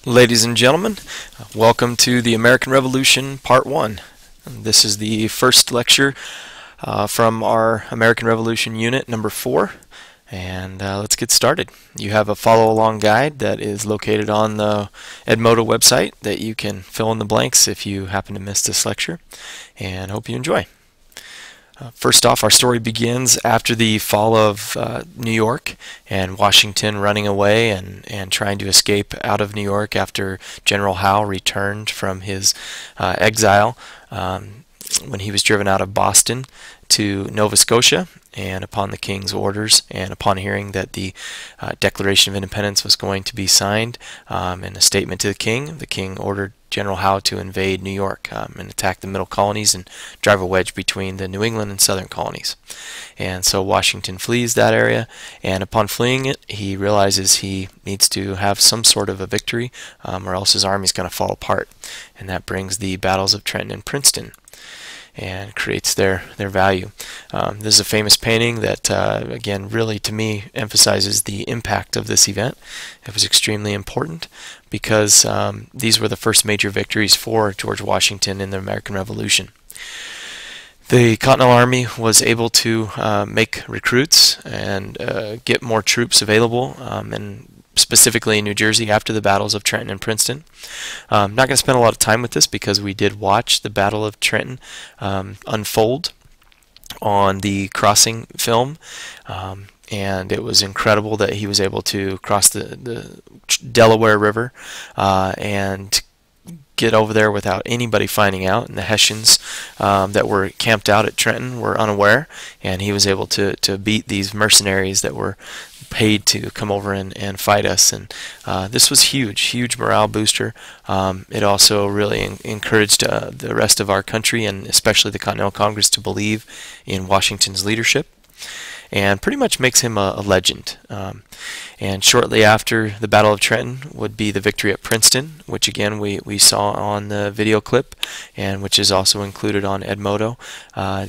Ladies and gentlemen, welcome to the American Revolution Part 1. This is the first lecture from our American Revolution Unit number 4, and let's get started. You have a follow-along guide that is located on the Edmodo website that you can fill in the blanks if you happen to miss this lecture, and hope you enjoy. First off, our story begins after the fall of New York and Washington running away and trying to escape out of New York after General Howe returned from his exile when he was driven out of Boston to Nova Scotia, and upon the King's orders and upon hearing that the Declaration of Independence was going to be signed in a statement to the King ordered General Howe to invade New York and attack the middle colonies and drive a wedge between the New England and southern colonies. And so Washington flees that area, and upon fleeing it, he realizes he needs to have some sort of a victory or else his army is going to fall apart. And that brings the battles of Trenton and Princeton and creates their value. This is a famous painting that, again, really to me emphasizes the impact of this event. It was extremely important because these were the first major victories for George Washington in the American Revolution. The Continental Army was able to make recruits and get more troops available, and specifically in New Jersey after the battles of Trenton and Princeton. I'm not going to spend a lot of time with this because we did watch the Battle of Trenton unfold on the crossing film, and it was incredible that he was able to cross the Delaware River and get over there without anybody finding out, and the Hessians that were camped out at Trenton were unaware, and he was able to beat these mercenaries that were paid to come over and fight us. And this was huge morale booster. It also really encouraged the rest of our country, and especially the Continental Congress, to believe in Washington's leadership, and pretty much makes him a legend. And shortly after the Battle of Trenton would be the victory at Princeton, which again we saw on the video clip, and which is also included on Edmodo.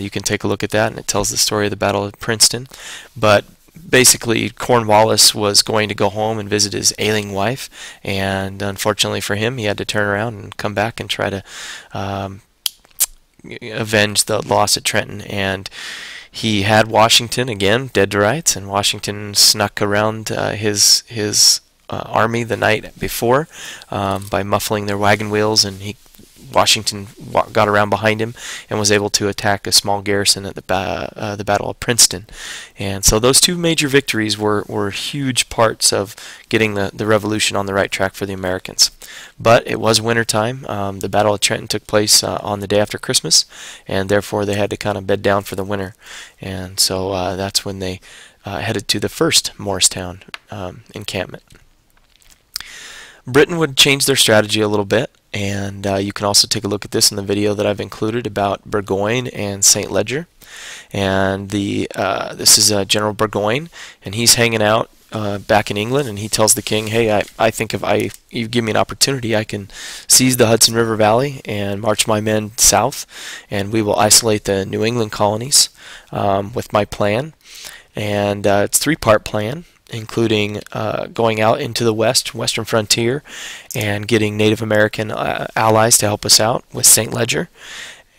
You can take a look at that, and it tells the story of the Battle of Princeton. But basically, Cornwallis was going to go home and visit his ailing wife, and unfortunately for him, he had to turn around and come back and try to avenge the loss at Trenton. And he had Washington again dead to rights, and Washington snuck around his army the night before by muffling their wagon wheels, and Washington got around behind him and was able to attack a small garrison at the Battle of Princeton. And so those two major victories were huge parts of getting the revolution on the right track for the Americans. But it was winter time. The Battle of Trenton took place on the day after Christmas, and therefore they had to kind of bed down for the winter. And so that's when they headed to the first Morristown encampment. Britain would change their strategy a little bit, and you can also take a look at this in the video that I've included about Burgoyne and St. Leger. And this is General Burgoyne, and he's hanging out back in England, and he tells the King, hey, I think if you give me an opportunity, I can seize the Hudson River Valley and march my men south, and we will isolate the New England colonies with my plan. And it's a three-part plan, including going out into the western frontier and getting Native American allies to help us out with St. Leger.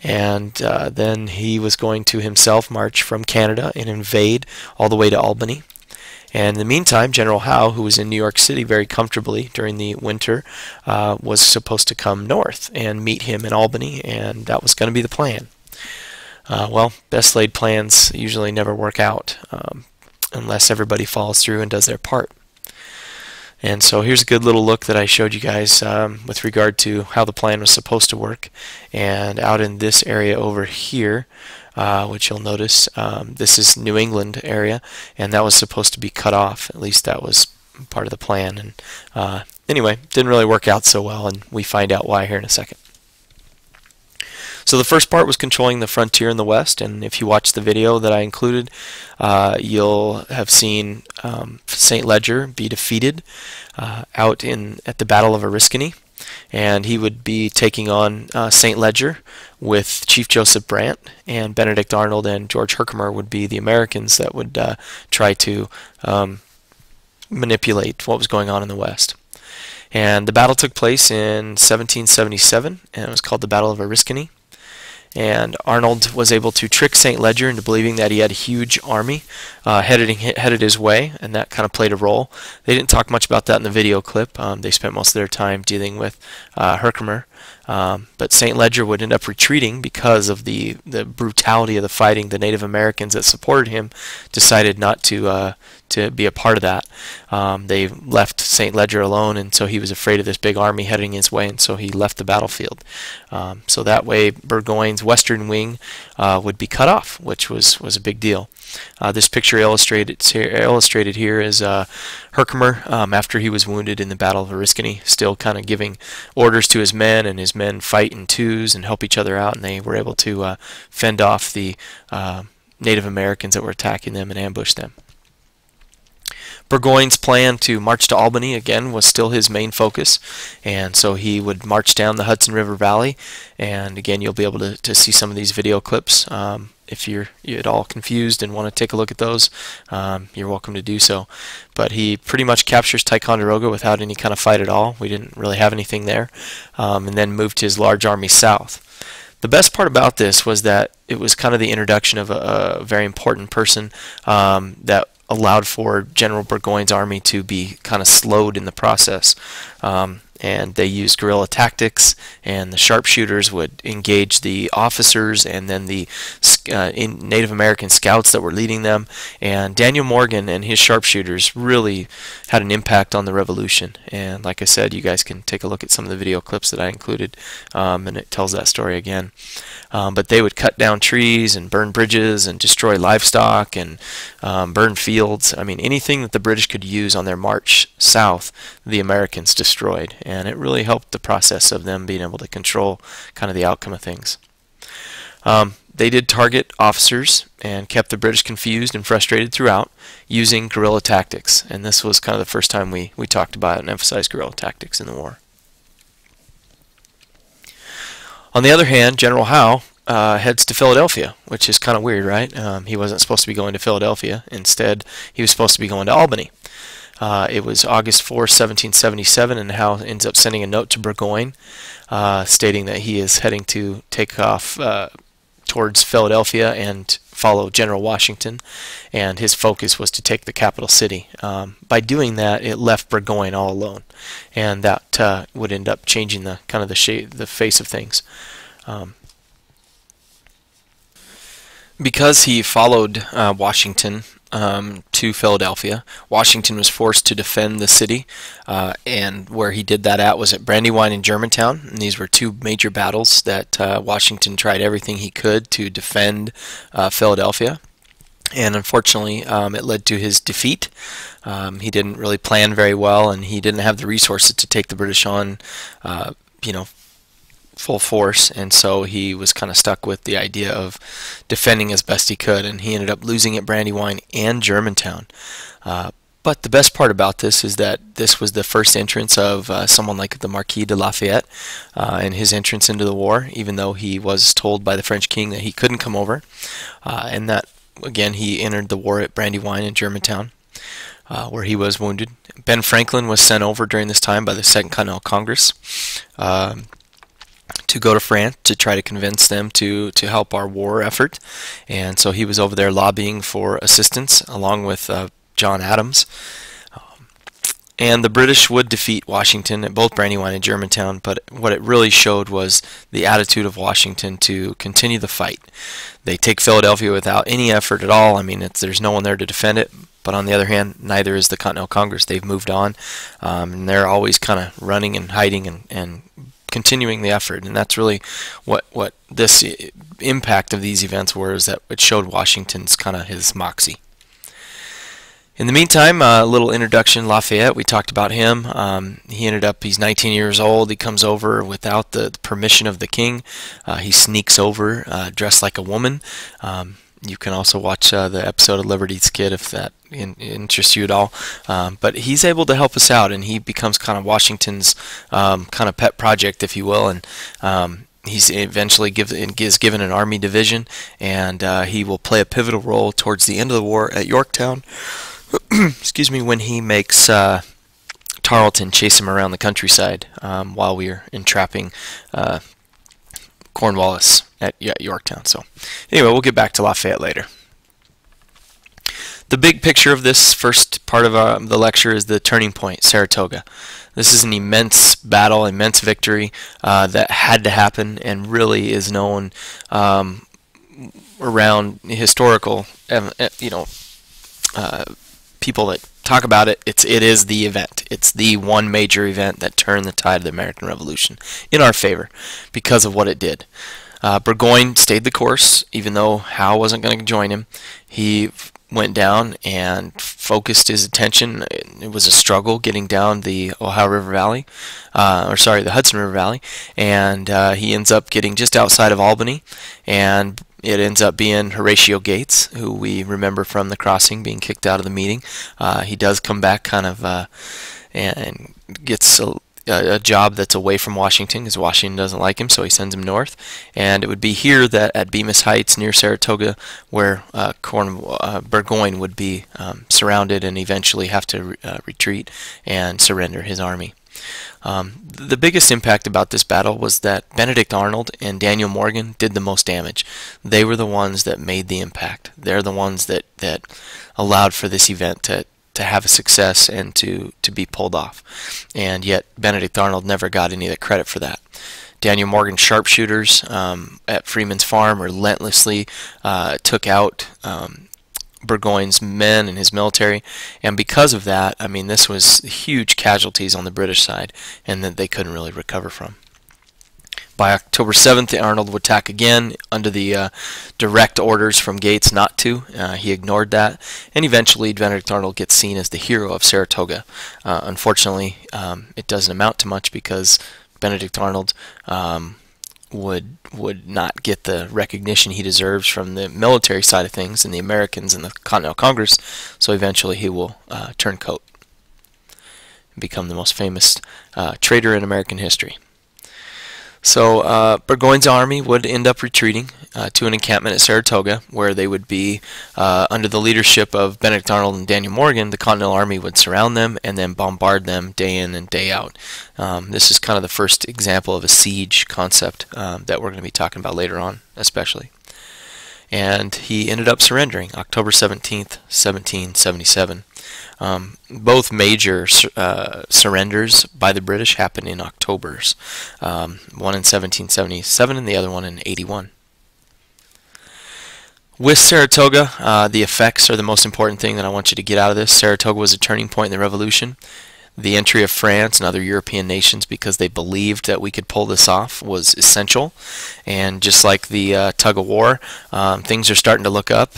And then he was going to himself march from Canada and invade all the way to Albany. And in the meantime, General Howe, who was in New York City very comfortably during the winter, was supposed to come north and meet him in Albany, and that was going to be the plan. Well, best laid plans usually never work out unless everybody follows through and does their part. And so here's a good little look that I showed you guys with regard to how the plan was supposed to work. And out in this area over here, which you'll notice, this is New England area, and that was supposed to be cut off. At least that was part of the plan. And anyway, didn't really work out so well, and we find out why here in a second. So the first part was controlling the frontier in the west, and if you watch the video that I included, you'll have seen St. Leger be defeated out at the Battle of Oriskany, and he would be taking on St. Leger with Chief Joseph Brant, and Benedict Arnold and George Herkimer would be the Americans that would try to manipulate what was going on in the west. And the battle took place in 1777, and it was called the Battle of Oriskany. And Arnold was able to trick St. Leger into believing that he had a huge army headed his way, and that kind of played a role. They didn't talk much about that in the video clip. They spent most of their time dealing with Herkimer. But St. Leger would end up retreating because of the brutality of the fighting. The Native Americans that supported him decided not to be a part of that. They left St. Leger alone, and so he was afraid of this big army heading his way, and so he left the battlefield. So that way Burgoyne's western wing would be cut off, which was a big deal. This picture illustrated here is Herkimer after he was wounded in the Battle of Oriskany, still kind of giving orders to his men, and his men fight in twos and help each other out, and they were able to fend off the Native Americans that were attacking them and ambush them. Burgoyne's plan to march to Albany again was still his main focus, and so he would march down the Hudson River Valley, and again you'll be able to see some of these video clips. If you're at all confused and want to take a look at those, you're welcome to do so. But he pretty much captures Ticonderoga without any kind of fight at all. We didn't really have anything there, and then moved his large army south. The best part about this was that it was kind of the introduction of a very important person that allowed for General Burgoyne's army to be kind of slowed in the process. And they used guerrilla tactics, and the sharpshooters would engage the officers and then the Native American scouts that were leading them. And Daniel Morgan and his sharpshooters really had an impact on the Revolution. And like I said, you guys can take a look at some of the video clips that I included, and it tells that story again. But they would cut down trees and burn bridges and destroy livestock and burn fields. I mean, anything that the British could use on their march south, the Americans destroyed. And it really helped the process of them being able to control kind of the outcome of things. They did target officers and kept the British confused and frustrated throughout using guerrilla tactics. And this was kind of the first time we talked about and emphasized guerrilla tactics in the war. On the other hand, General Howe heads to Philadelphia, which is kind of weird, right? He wasn't supposed to be going to Philadelphia. Instead, he was supposed to be going to Albany. It was August 4, 1777, and Howe ends up sending a note to Burgoyne stating that he is heading to take off towards Philadelphia and follow General Washington, and his focus was to take the capital city. By doing that, it left Burgoyne all alone, and that would end up changing the kind of the face of things. Because he followed Washington to Philadelphia, Washington was forced to defend the city, and where he did that at was at Brandywine and Germantown. And these were two major battles that Washington tried everything he could to defend Philadelphia. And unfortunately, it led to his defeat. He didn't really plan very well, and he didn't have the resources to take the British on, full force, and so he was kind of stuck with the idea of defending as best he could, and he ended up losing at Brandywine and Germantown. But the best part about this is that this was the first entrance of someone like the Marquis de Lafayette and his entrance into the war, even though he was told by the French king that he couldn't come over, and that again he entered the war at Brandywine and Germantown, where he was wounded. Ben Franklin was sent over during this time by the Second Continental Congress to go to France to try to convince them to help our war effort, and so he was over there lobbying for assistance along with John Adams. And the British would defeat Washington at both Brandywine and Germantown, but what it really showed was the attitude of Washington to continue the fight. They take Philadelphia without any effort at all. I mean, there's no one there to defend it, but on the other hand, neither is the Continental Congress. They've moved on, and they're always kind of running and hiding and continuing the effort, and that's really what this impact of these events were, is that it showed Washington's kind of his moxie. In the meantime, a little introduction. Lafayette, we talked about him. He's 19 years old. He comes over without the permission of the king. He sneaks over dressed like a woman. You can also watch the episode of Liberty's Kid if that interests you at all. But he's able to help us out, and he becomes kind of Washington's kind of pet project, if you will. And he's eventually is given an army division, and he will play a pivotal role towards the end of the war at Yorktown. Excuse me, when he makes Tarleton chase him around the countryside while we were entrapping Cornwallis at Yorktown. So anyway, we'll get back to Lafayette later. The big picture of this first part of the lecture is the turning point, Saratoga. This is an immense battle, immense victory that had to happen, and really is known around historical, people that talk about it. It is the event. It's the one major event that turned the tide of the American Revolution in our favor because of what it did. Burgoyne stayed the course, even though Howe wasn't going to join him. He went down and focused his attention. It was a struggle getting down the Ohio River Valley, the Hudson River Valley, and he ends up getting just outside of Albany, and it ends up being Horatio Gates, who we remember from the crossing being kicked out of the meeting. He does come back and gets a job that's away from Washington, because Washington doesn't like him, so he sends him north. And it would be here that at Bemis Heights near Saratoga where Burgoyne would be surrounded and eventually have to retreat and surrender his army. The biggest impact about this battle was that Benedict Arnold and Daniel Morgan did the most damage. They were the ones that made the impact. They're the ones that allowed for this event to have a success and to be pulled off. And yet Benedict Arnold never got any of the credit for that. Daniel Morgan's sharpshooters at Freeman's Farm relentlessly took out Burgoyne's men and his military, and because of that, I mean, this was huge casualties on the British side, and that they couldn't really recover from. By October 7th, Arnold would attack again under the direct orders from Gates not to. He ignored that, and eventually Benedict Arnold gets seen as the hero of Saratoga. Unfortunately, it doesn't amount to much because Benedict Arnold would not get the recognition he deserves from the military side of things and the Americans and the Continental Congress, so eventually he will turn coat and become the most famous traitor in American history. So Burgoyne's army would end up retreating to an encampment at Saratoga, where they would be under the leadership of Benedict Arnold and Daniel Morgan. The Continental Army would surround them and then bombard them day in and day out. This is kind of the first example of a siege concept that we're going to be talking about later on, especially. And he ended up surrendering October 17th, 1777. Both major surrenders by the British happened in Octobers, one in 1777 and the other one in 81. With Saratoga, the effects are the most important thing that I want you to get out of this. Saratoga was a turning point in the Revolution. The entry of France and other European nations, because they believed that we could pull this off, was essential. And just like the tug of war, things are starting to look up.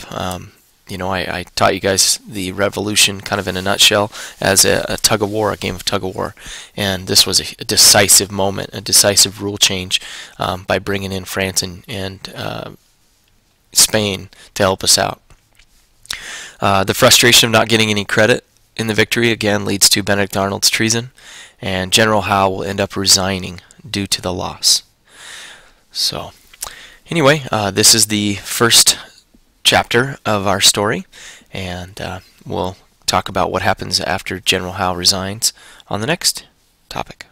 You know, I taught you guys the Revolution kind of in a nutshell as a tug of war, a game of tug of war. And this was a decisive moment, a decisive rule change by bringing in France and Spain to help us out. The frustration of not getting any credit in the victory again leads to Benedict Arnold's treason, and General Howe will end up resigning due to the loss. So anyway, this is the first chapter of our story, and we'll talk about what happens after General Howe resigns on the next topic.